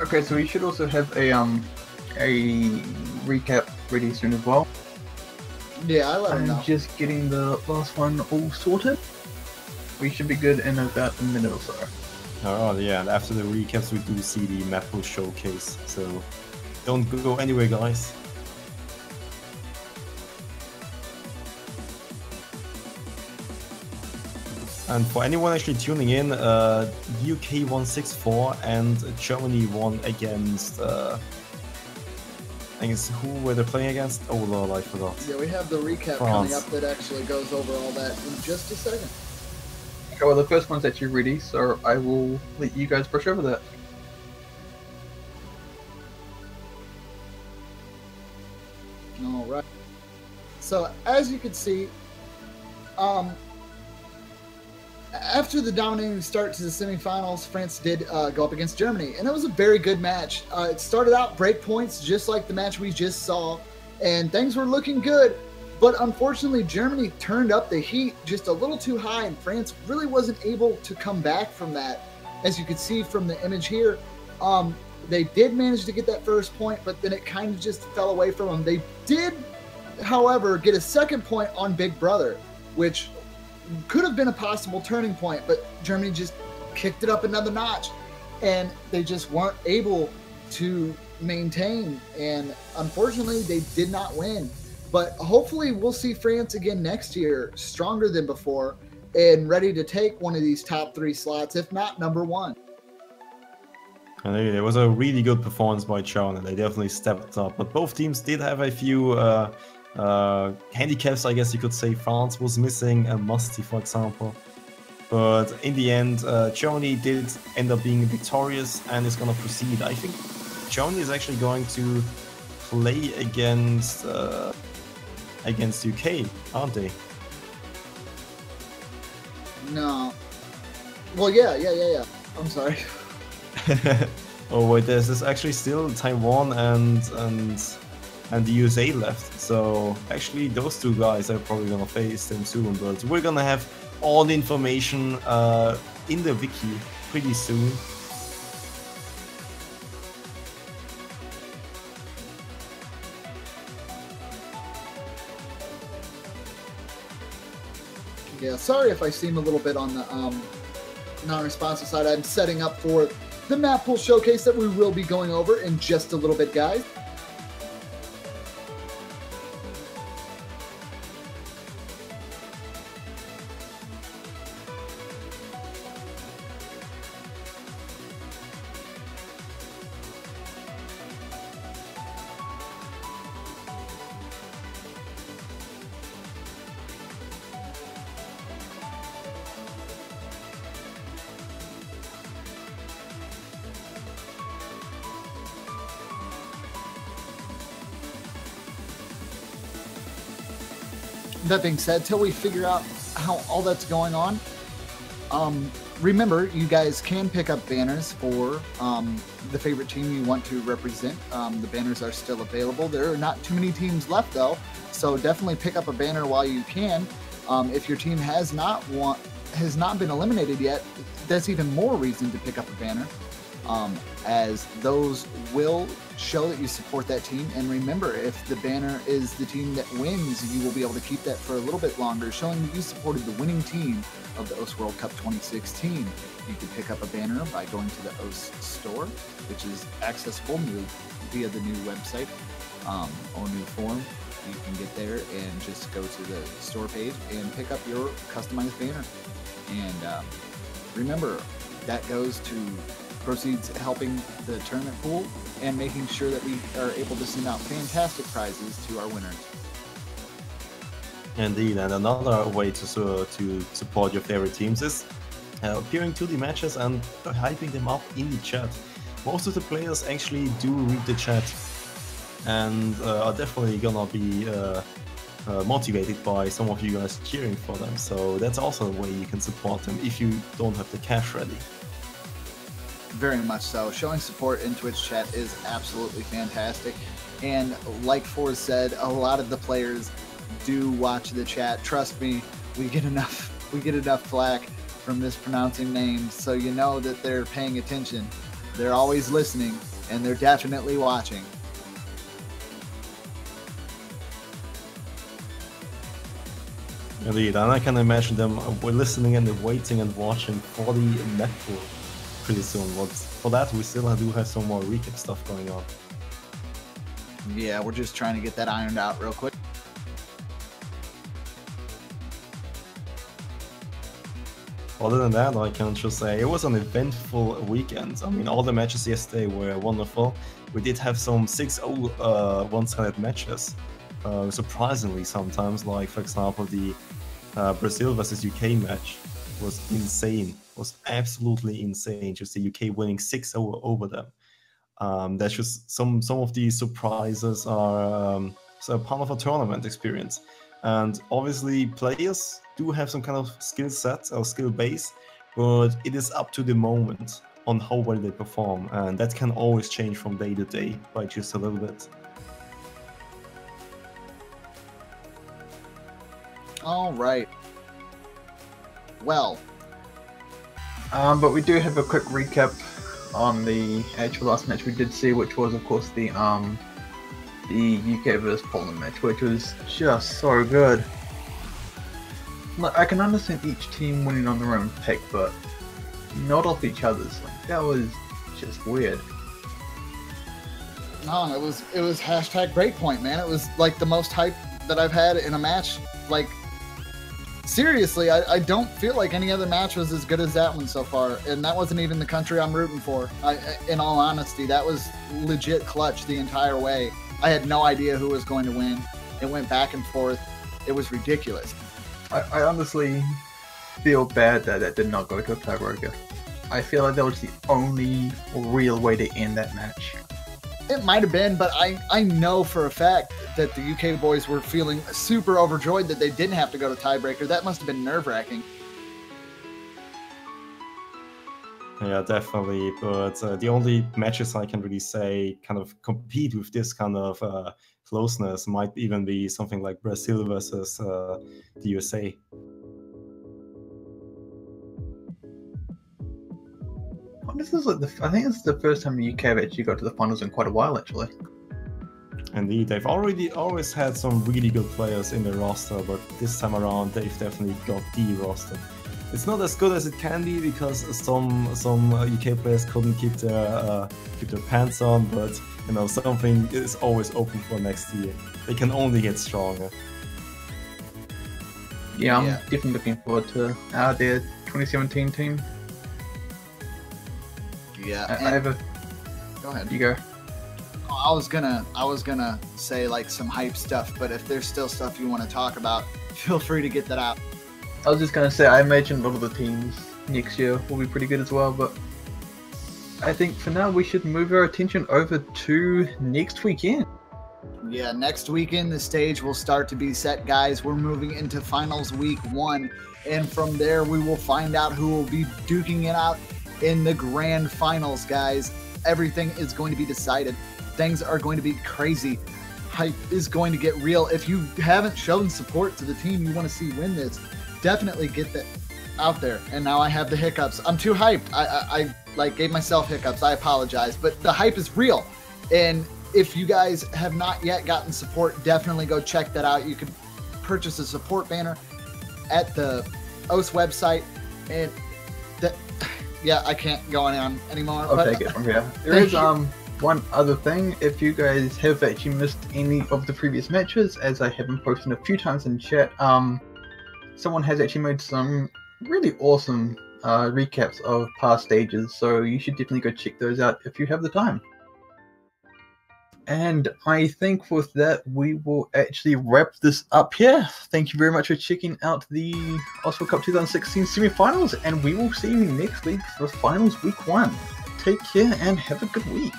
Okay, so we should also have a recap ready soon as well. Yeah, I let him I'm know. just getting the last one all sorted. We should be good in about a minute or so. Oh yeah, and after the recaps we do see the map pool showcase, so don't go anywhere, guys. And for anyone actually tuning in, UK 164 and Germany won against I guess who were they playing against? Oh lord, I forgot. Yeah, we have the recap coming up that actually goes over all that in just a second. Okay, well, the first one's actually ready, so I will let you guys brush over that. All right. So as you can see, after the dominating start to the semifinals, France did go up against Germany, and it was a very good match. It started out break points, just like the match we just saw, and things were looking good. But unfortunately, Germany turned up the heat just a little too high, and France really wasn't able to come back from that. As you can see from the image here, they did manage to get that first point, but then it kind of just fell away from them. They did, however, get a second point on Big Brother, which could have been a possible turning point, but Germany just kicked it up another notch, and they just weren't able to maintain, and unfortunately they did not win. But hopefully we'll see France again next year, stronger than before and ready to take one of these top 3 slots, if not number 1. And it was a really good performance by China. They definitely stepped up, but both teams did have a few handicaps, I guess you could say. France was missing a Musty, for example, but in the end Germany did end up being victorious and is going to proceed. I think Germany is actually going to play against UK, aren't they? No. Well, yeah. I'm sorry. Oh wait, there's actually still Taiwan and the USA left. So actually those two guys are probably gonna face them soon, but we're gonna have all the information in the wiki pretty soon. Yeah, sorry if I seem a little bit on the non-responsive side. I'm setting up for the map pool showcase that we will be going over in just a little bit, guys. That being said, till we figure out how all that's going on, remember, you guys can pick up banners for the favorite team you want to represent. The banners are still available. There are not too many teams left, though, so definitely pick up a banner while you can. If your team has not been eliminated yet, that's even more reason to pick up a banner, as those will show that you support that team. And remember, if the banner is the team that wins, you will be able to keep that for a little bit longer, showing that you supported the winning team of the OS World Cup 2016. You can pick up a banner by going to the OS store, which is accessible via the new website or new form. You can get there and just go to the store page and pick up your customized banner. And remember, that goes to proceeds helping the tournament pool and making sure that we are able to send out fantastic prizes to our winners. Indeed, and another way to support your favorite teams is appearing to the matches and hyping them up in the chat. Most of the players actually do read the chat and are definitely gonna be motivated by some of you guys cheering for them. So that's also a way you can support them if you don't have the cash ready. Very much so. Showing support in Twitch chat is absolutely fantastic. And like Forrest said, a lot of the players do watch the chat. Trust me, we get enough flack from mispronouncing names, so you know that they're paying attention. They're always listening, and they're definitely watching. Indeed, and I can imagine them listening and waiting and watching for the map tour pretty soon. But for that, we still do have some more recap stuff going on. Yeah, we're just trying to get that ironed out real quick. Other than that, I can just say it was an eventful weekend. I mean, all the matches yesterday were wonderful. We did have some 6-0 one-sided matches, surprisingly sometimes. Like, for example, the Brazil versus UK match was insane. Was absolutely insane. Just the UK winning 6-0 over them. That's just some of these surprises are so part of a tournament experience. And obviously players do have some kind of skill set or skill base, but it is up to the moment on how well they perform, and that can always change from day to day by just a little bit. All right. Well. But we do have a quick recap on the actual last match we did see, which was of course the UK versus Poland match, which was just so good. Like, I can understand each team winning on their own pick, but not off each other's. Like, that was just weird. No, it was hashtag breakpoint, man. It was like the most hype that I've had in a match. Like, seriously, I don't feel like any other match was as good as that one so far, and that wasn't even the country I'm rooting for. In all honesty, that was legit clutch the entire way. I had no idea who was going to win. It went back and forth. It was ridiculous. I honestly feel bad that that did not go to a tiebreaker. I feel like that was the only real way to end that match. It might have been, but I know for a fact that the UK boys were feeling super overjoyed that they didn't have to go to tiebreaker. That must have been nerve-wracking. Yeah, definitely. But the only matches I can really say kind of compete with this kind of closeness might even be something like Brazil versus the USA. This is like I think it's the first time the UK have actually got to the finals in quite a while, actually. Indeed, they've always had some really good players in their roster, but this time around they've definitely got the roster. It's not as good as it can be because some UK players couldn't keep their pants on, but you know, something is always open for next year. They can only get stronger. Yeah, I'm definitely looking forward to their 2017 team. Yeah, I have a. Go ahead. You go. I was gonna say like some hype stuff, but if there's still stuff you want to talk about, feel free to get that out. I was just gonna say I imagine a lot of the teams next year will be pretty good as well, but I think for now we should move our attention over to next weekend. Yeah, next weekend the stage will start to be set, guys. We're moving into finals week 1, and from there we will find out who will be duking it out in the grand finals, guys. Everything is going to be decided. Things are going to be crazy. Hype is going to get real. If you haven't shown support to the team you want to see win this, definitely get that out there. And now I have the hiccups. I'm too hyped. I like gave myself hiccups. I apologize, but the hype is real. And if you guys have not yet gotten support, definitely go check that out. You can purchase a support banner at the OS website, and that, yeah, I can't go on anymore. I'll take it from here. There is one other thing. If you guys have actually missed any of the previous matches, as I have been posting a few times in chat, someone has actually made some really awesome recaps of past stages, so you should definitely go check those out if you have the time. And I think with that, we will actually wrap this up here. Thank you very much for checking out the Oslo Cup 2016 semi-finals, and we will see you next week for finals week 1. Take care and have a good week.